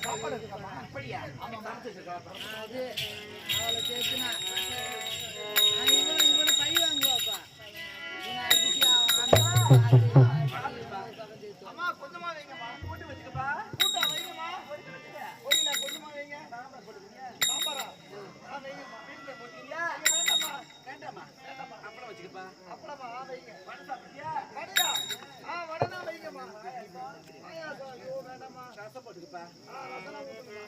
சாப்பாடு இருக்குமா? அப்படியா? ஆமா மறந்து அது அவளை கேட்குனா இவனை பை வாங்குவாப்பா. அம்மா கொஞ்சமா வைங்கம்மா. போட்டு வச்சுக்கப்பா. கூட்டா வைங்கம்மா. போயில கொஞ்சமா வைங்க. சாப்பாடா? வைங்கம்மா. வீட்டுல போட்டீங்களா? வேண்டாம்மா. வேண்டாம்மா. வேண்டாம்மா. அப்பளம் வச்சுக்கப்பா. அப்பளமா வைங்க. வடை சாப்பிட்டியா? வடையா? வடைனா வைங்கம்மா. ஐயோ வேண்டாம்மா. ரசம் போட்டுக்கப்பா. ரசம் ஊத்துங்க.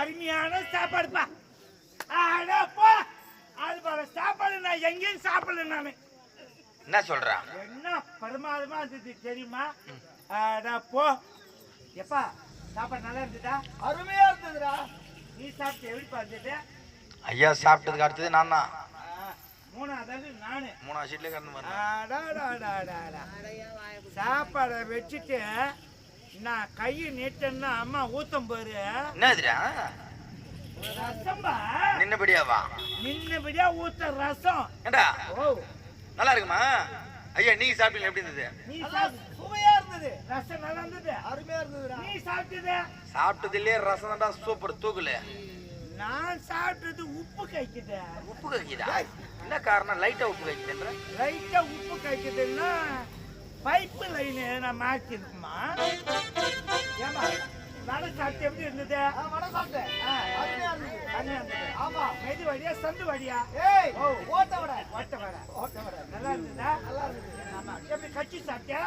அருமையான சாப்பாடுப்பா. அடப்பா, அது போல சாப்பாடு நான் எங்கேயும் சாப்பிடல. நானு என்ன சொல்றான்? என்ன பிரமாதமா இருந்தது தெரியுமா? அடப்போ எப்பா, சாப்பாடு நல்லா இருந்ததா? அருமையா இருந்ததுடா. நீ சாப்பிட்டு எப்படி பார்த்தது? ஐயா சாப்பிட்டதுக்கு அடுத்தது நான் தான். மூணாவது நானு. மூணாவது சீட்ல கறந்து சாப்பாடை வச்சுட்டு நான் கையை நீட்டேன்னா அம்மா ஊத்தம் பாரு. என்னதுடா? ரசம்பா. நின்னபடியாவா? நின்னபடியா ஊத்த ரசம். ஏண்டா ஓ நல்லா இருக்குமா? ஐயா நீங்க சாப்பிட்டீங்க எப்படி இருந்தது? நீ சுவையா இருந்தது. ரசம் நல்லா இருந்தது. அருமையா இருந்ததுடா. நீ சாப்பிட்டது? சாப்பிட்டதுலயே ரசம் தான்டா சூப்பர் தூக்குல. நான் சாப்பிட்டது உப்பு கைக்குது. உப்பு கக்கிதா? என்ன காரணம்? லைட்டா உப்பு கக்கிதுன்ற? லைட்டா உப்பு கைக்குதுன்னா பைப்பு லைனு நான் மாற்றிருக்குமா? ஏமா வடை சாப்பிட்டு எப்படி இருந்தது? வடை சாப்பிட்டேன். அருமையா இருந்தது. அருமையா இருந்தது. ஆமா. மெது வடியா சந்து வடியா? ஏய் ஓட்ட வடை. ஓட்ட வடை. ஓட்ட வடை. நல்லா இருந்ததா? நல்லா இருந்தது. ஆமா. எப்படி கச்சி சாப்பிட்டியா?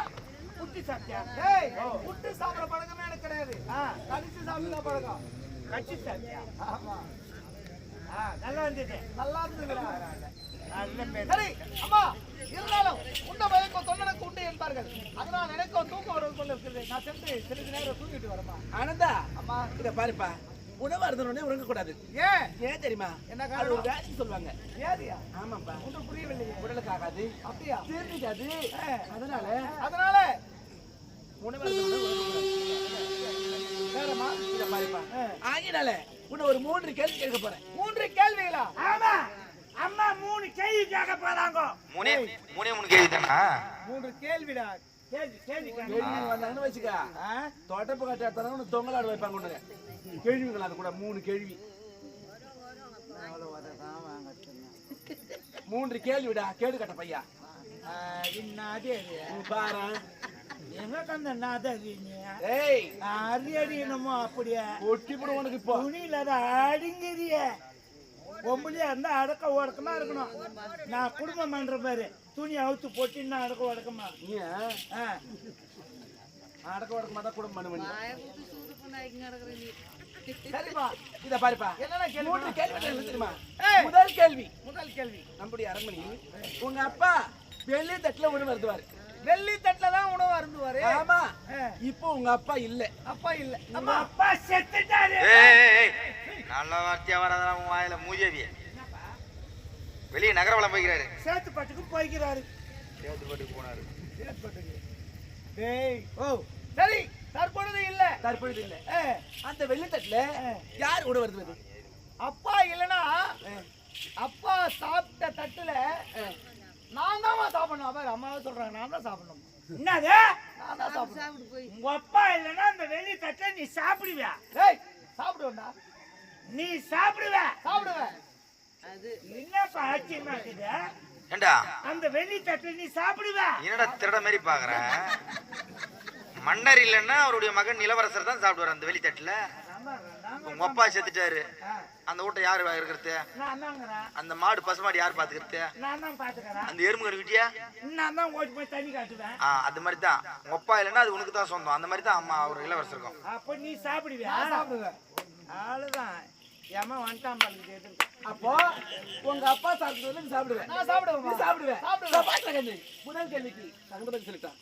புட்டி சாப்பிட்டியா? ஏய் புட்டு சாப்பிட பழக்கமே எனக்கு கிடையாது. கடிச்சு சாப்பிட பழக்கம். கச்சி சாப்பிட்டியா? ஆமா. நல்லா இருந்தது. நல்லா இருந்ததுடா. சரி அம்மா, இருந்தாலும் உண்ட பயக்கம் தொண்டனுக்கு உண்டு என்பார்கள். அதனால் எனக்கும் தூக்கம் வருவது கொண்டு இருக்கிறது. நான் சென்று சிறிது நேரம் தூங்கிட்டு வரமா. ஆனந்தா, அம்மா இத பாருப்பா, உணவு அருந்தனே உறங்க கூடாது. ஏன் தெரியுமா? என்ன அது ஒரு வேலைக்கு சொல்லுவாங்க. ஏதியா? ஆமாப்பா. ஒன்றும் புரியவில்லையே. உடலுக்கு ஆகாது. அப்படியா? தெரிஞ்சுக்காது. அதனால உணவு அருந்தனே உறங்க கூடாது. வேறமா இத பாருப்பா. ஆகினால உன்னை ஒரு 3 கேள்வி கேட்க போறேன். 3 கேள்விகளா? ஆமா. அம்மா 3 கேள்வி கேட்க போறாங்க. மூணே கேள்வி தானா? 3 கேள்விடா. கேள்வி கேள்வி வந்தாங்கன்னு வச்சுக்க, தோட்டப்பு கட்ட எடுத்தாங்க தொங்கலாடு வைப்பாங்க. ஒண்ணுங்க கேள்விகள் அது கூட 3 கேள்வி. 3 கேள்விடா. கேடு கட்ட பையா. என்னது பாரு எங்க கந்த நாதீங்க. ஏய் அரியடினமோ அப்படியே ஒட்டி போடு உனக்கு. இப்போ துணியில அடிங்கிறிய பொம்பளையா இருந்தா அடக்க ஒடக்கமா இருக்கணும். நான் குடும்பம் பண்ற பாரு, துணி அவுத்து போட்டின்னா அடக்க ஒடக்கமா. நீ அடக்க ஒடக்கமா தான் குடும்பம் பண்ணுவீங்க. சரிப்பா, இத பாருப்பா. என்னடா கேள்வி? 3 கேள்வி என்ன தெரியுமா? முதல் கேள்வி, நம்முடைய அரண்மனையில் உங்க அப்பா வெள்ளி தட்டுல உணவு அருந்துவாரு. வெள்ளி தட்டுல தான் உணவு அருந்துவாரு. ஆமா. இப்போ உங்க அப்பா இல்ல. அப்பா இல்ல. நம்ம அப்பா செத்துட்டாரு. நல்ல வார்த்தையா வராதா உன் வாயில மூஜேவிய? வெளியே நகரவளம் போய்க்கிறாரு. சேத்துப்பட்டுக்கு போய்க்கிறாரு. சேத்துப்பட்டுக்கு போனாரு. டேய் சரி, தற்பொழுது இல்ல. அந்த வெள்ளி தட்டுல யார் உணவு அருந்துவது? அப்பா இல்லனா அப்பா சாப்பிட்ட தட்டுல நான் தான் சாப்பிடணும். அவர் அம்மாவே சொல்றாங்க நான் தான் சாப்பிடணும். என்னது? நான் தான் சாப்பிடணும். உங்க அப்பா இல்லன்னா அந்த வெள்ளி தட்டை நீ சாப்பிடுவியா? டேய் சாப்பிடுவேன்டா. நீ சாப்பிடுவேன். அது என்னப்பா ஆச்சரியமா இருக்குது? ஏண்டா அந்த வெள்ளி தட்டை நீ சாப்பிடுவ? என்னடா திருட மாதிரி பாக்குற? மன்னர் இல்லைன்னா அவருடைய மகன் இளவரசர் தான் சாப்பிடுவார் அந்த வெளித்தட்டுல. உங்க அப்பா செத்துட்டாரு. அந்த வீட்டை யாரு இருக்கிறது? அந்த மாடு பசுமாடு யாரு பாத்துக்கிறது? நான் தான் பாத்துக்கிறேன். அந்த எறும்பு கருவிட்டியா? நான் தான் ஓடி போய் தண்ணி காட்டுவேன். அது மாதிரி தான் உங்க அப்பா இல்லைன்னா அது உனக்கு தான் சொந்தம். அந்த மாதிரி தான் அம்மா அவர் இளவரசருக்கும். அப்ப நீ சாப்பிடுவியா? சாப்பிடுவேன். அவ்வளவுதான். ஏமா வந்துட்டான் பாருங்க. அப்போ உங்க அப்பா சாப்பிடுறது நீ சாப்பிடுவேன். நான் சாப்பிடுவேன். நீ சாப்பிடுவேன். முதல் கேள்விக்கு தங்கப்பதி சொல்லிட்டான்.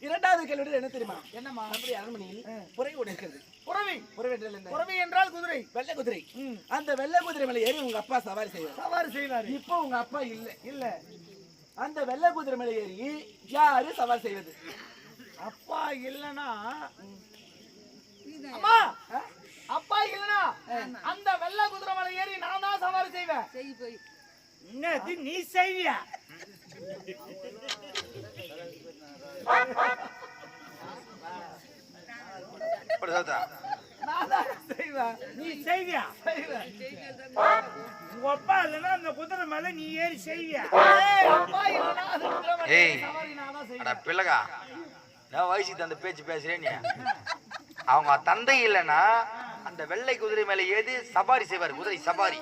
இரண்டாவது கேள்வி என்ன தெரியுமா? என்னம்மா? நம்முடைய அரண்மனையில் புறவி ஒன்று இருக்கிறது. புறவி என்றால் குதிரை. வெள்ளை குதிரை. அந்த வெள்ளை குதிரை மேல ஏறி உங்க அப்பா சவாரி செய்வார். இப்போ உங்க அப்பா இல்ல. அந்த வெள்ளை குதிரை மேல ஏறி யாரு சவாரி செய்வது? அப்பா இல்லனா அம்மா, அப்பா இல்லனா அந்த என்னது நீ செய்வியா? இப்படி சொல்லுதா? நான் தான் செய்வேன். நீ செய்வியா? செய்வேன். உங்க அப்பா இல்லைன்னா அந்த குதிரை மேல நீ ஏறி செய்வியா? அப்பா இல்லைன்னா அது குதிரை மேல ஏய் சவாரி நான் தான் செய்வேன். அட பிள்ளைகா, நான் வயசுக்கு அந்த பேச்சு பேசுறேன். நீ அவங்க தந்தை இல்லைன்னா அந்த வெள்ளை குதிரை மேல ஏறி சவாரி செய்வார், குதிரை சவாரி.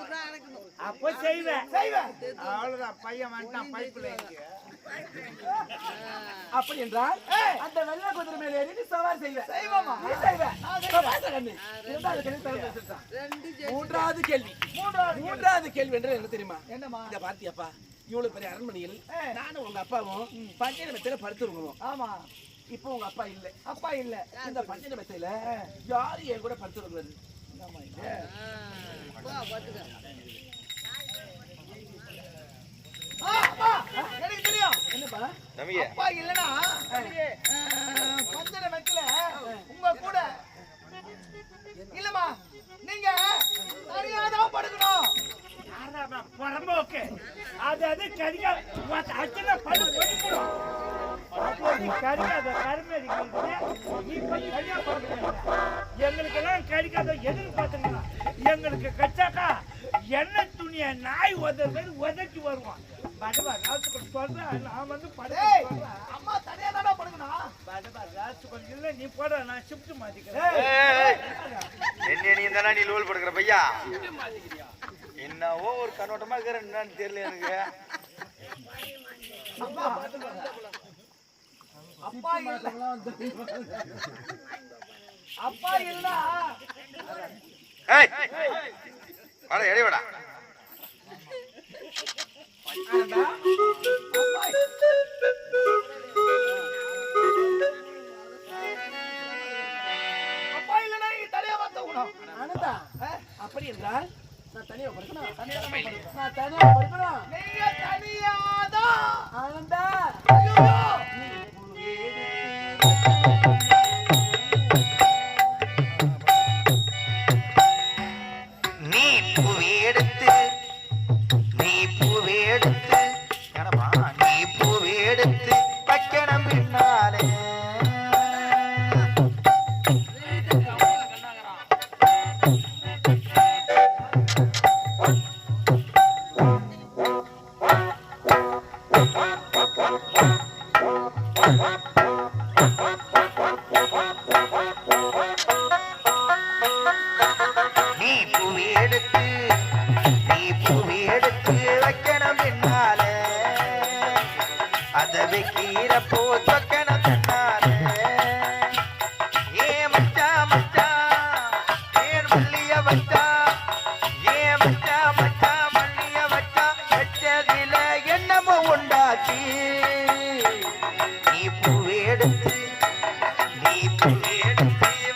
அப்போ செய்வேன். செய்வேன். அவ்வளவுதான், பையன் வந்துட்டான் பைப்புல இருக்கு. அப்படி என்றால் அந்த வெள்ளை குதிரை மேல ஏறி நீ சவாரி செய்வேன். செய்வோமா? நீ செய்வேன். சபாஷ் கண்ணு. இரண்டாவது கேள்வி தவறு பேசிட்டான். மூன்றாவது கேள்வி என்று என்ன தெரியுமா? என்னமா? இத பாத்தியாப்பா, இவ்வளவு பெரிய அரண்மனையில் நானும் உங்க அப்பாவும் பஞ்சன மெத்தையில படுத்துருக்கோம். ஆமா. இப்போ உங்க அப்பா இல்ல. அப்பா இல்ல. இந்த பஞ்சன மெத்தையில யாரு என் கூட படுத்துருக்கிறது? ஆமா இல்ல. எனக்கு தெரியும். என்னப்பா? தம்பியே அப்பா இல்லனா பஞ்சன மெத்தையில உங்க கூட இல்லமா, நீங்க சரியாதான் படுக்கணும். புறம்போக்கு அது கரியா அச்சனை படு போயிடும். கரியாத கருமேடிக்கிறது நீ போய் கரியா படுக்கணும். எங்களுக்கெல்லாம் கரிக்காத எதுன்னு பார்த்தீங்கன்னா எங்களுக்கு கச்சாக்கா எண்ணெய் துணியை நாய் உதச்சி வருவான். படபா ராசுக்கு சொல்றேன், நான் வந்து அம்மா தனியா தானே படுக்கணும். படபா ராசுக்கு இல்லை, நீ போட, நான் ஷிஃப்ட் மாத்திக்கிறேன். என்ன நீ தானே நீ லோல் படுக்கிற பையா? என்னவோ ஒரு கண்ணோட்டமா இருக்கிற என்னன்னு தெரியல எனக்கு. அப்பா இல்ல. அப்பா இல்ல. ஏய் வாடா, எடி வாடா. அப்பா இல்லனா நீ தனியா படுக்கணும். ஆனந்தா, அப்படி என்றால் நான் தனியா படுக்கணும். நான் தனியா படுக்கணும். நீங்க தனியாதான். ஆனந்தா, நீ பூவேடுத்து என்னமா நீ பூவேடுத்து வைக்கணும் பின்னாலே. நீ பூவேடுத்து வைக்கணும் பின்னாலே, அத வைக்கிற போ வைக்கணும் பின்னாலே. ஏ மச்சா மச்சா ஏன் மல்லிய வச்சா, ஏ மச்சா மச்சா மல்லிய வச்சா, வச்சதில என்னமோ உண்டாக்கி. நீ பூவேடுத்து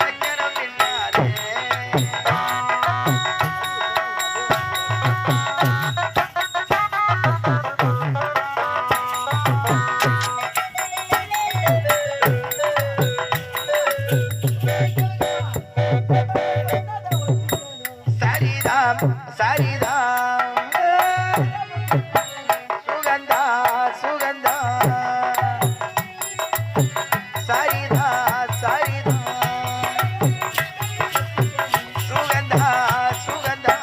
வைக்கணும் பின்னாலே. சரிதான் சுகந்தா சுகந்தா, சரிதா சரிதா சுகந்தா சுகந்தா.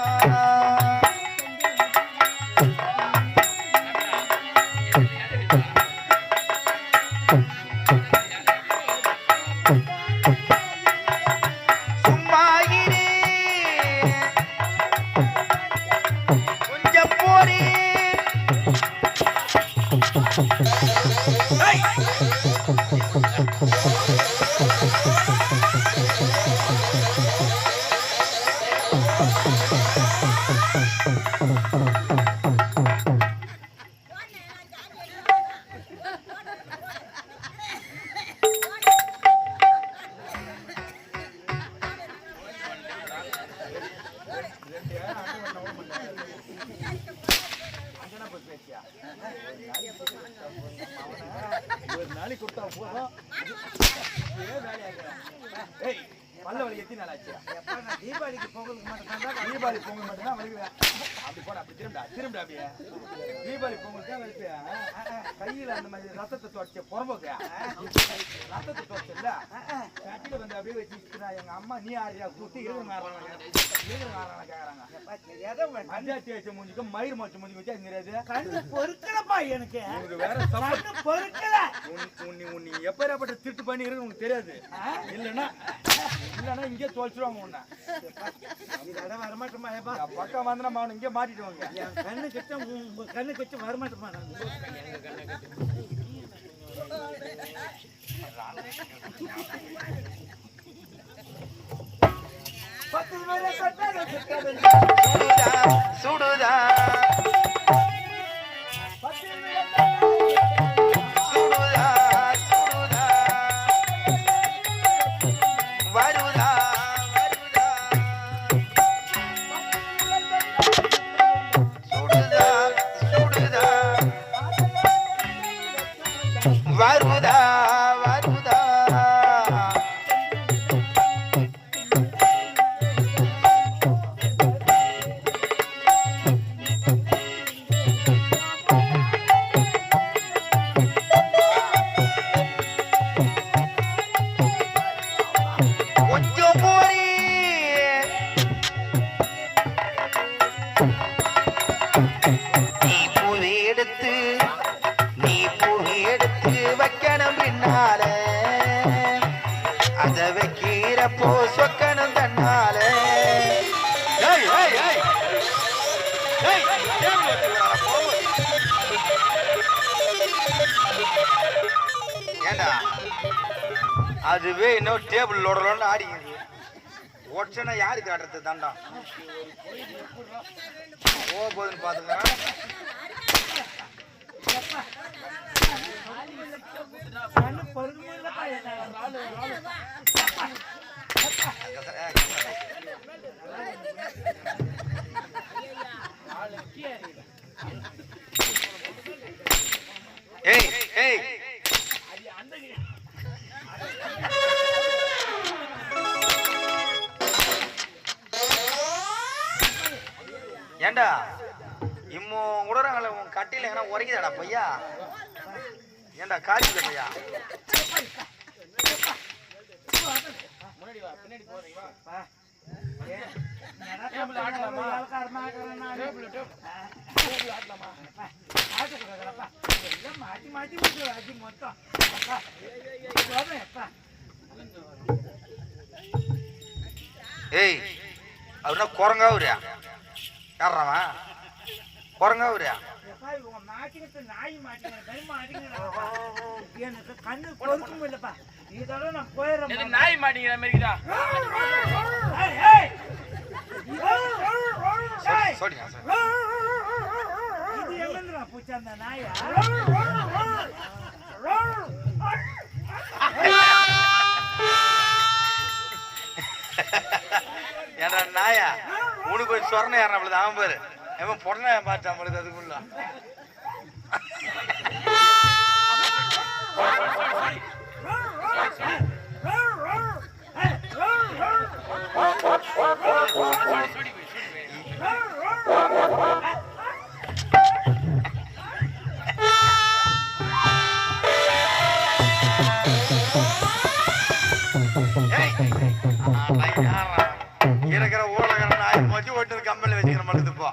சும்மா இரு கொஞ்சம் போரி. ஒரு நாளைக்கு கொடுத்தா போதும். பல்ல வலி எத்தி நாளாச்சு எப்பா நான் தீபாவளிக்கு பொங்கலுக்கு மட்டும் தான் தீபாவளி பொங்கல் மட்டும் தான் வலிக்குவேன் அப்படி போட அப்படி திரும்ப அப்படியே தீபாவளி பொங்கலுக்கு தான் வலிப்பேன் கையில அந்த மாதிரி ரத்தத்தை தொடச்ச புறம்போக்க ரத்தத்தை தொடச்சல கட்டில வந்து அப்படியே வச்சுக்கிறா எங்க அம்மா நீ ஆறியா கூட்டி இருக்கிறாங்க கேக்குறாங்க ஏதோ அஞ்சாச்சி வச்ச மூஞ்சிக்கு மயிர் மொச்ச மூஞ்சி வச்சு அது தெரியாது கண்ணு பொறுக்கலப்பா எனக்கு வேற கண்ணு பொறுக்கல உன்னை எப்பேற்பட்ட திருட்டு பண்ணி இருக்கு உனக்கு தெரியாது இல்லைன்னா இங்கே தொலைச்சிருவாங்க உன்னை இதோட வரமாட்டோமா ஏப்பா பக்கம் வந்து நம்ம அவனை இங்கே மாட்டிடுவாங்க என் கண்ணு கிட்ட உங்க கண்ணு கிட்ட வரமாட்டோமா நான் பத்து பேரை சுடுதா வருதா வருதா கொஞ்சம் போரி நீ பூவி எடுத்து வைக்கணும் பின்னால அத வைக்கிறப்போ சொக்கணும் தன்னால ஏண்டா அதுவே இன்னும் டேபிள் லோடலோன்னு ஆடிக்குது ஒச்சனை யாரு காட்டுறது தண்டம் போகுதுன்னு பாத்துங்க கண்ணு பொறுக்கலப்பா ஏய் ஏய் ஏண்டா இம்மோ உடறாங்கள உன் கட்டில எங்கன்னா உரைக்குதாடா பையா ஏண்டா காலில பையா முன்னாடி வா பின்னாடி போறீங்க வா மாட்டி மாட்டி விட்டு மொத்தம் ஏய் அவருனா குரங்காவுரியா யாரா குரங்காவுரியா நாய் எனக்கு கண்ணு பொறுக்கும் இல்லப்பா இதோட நான் போயிடுறேன் நாய் மாட்டீங்கிற மாதிரிடா சொல்லுங்க இது எங்கன்றா பூச்சா அந்த நாயா ஏன்னா நாயா உனக்கு ஒரு சொரணை யாரும் அவன் பாரு எவன் பொண்ணை பார்த்தான் நம்மளுக்கு அதுக்குள்ள இருக்கிற ஊழல் நாய் மொஜி ஓட்டு கம்பெனி வச்சுக்கிற மாதிரி இப்போ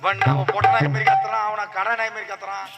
அவன் பொட்ட நாய் மாரி கத்துறான் அவனை கடை நாய் மாரி கத்துறான்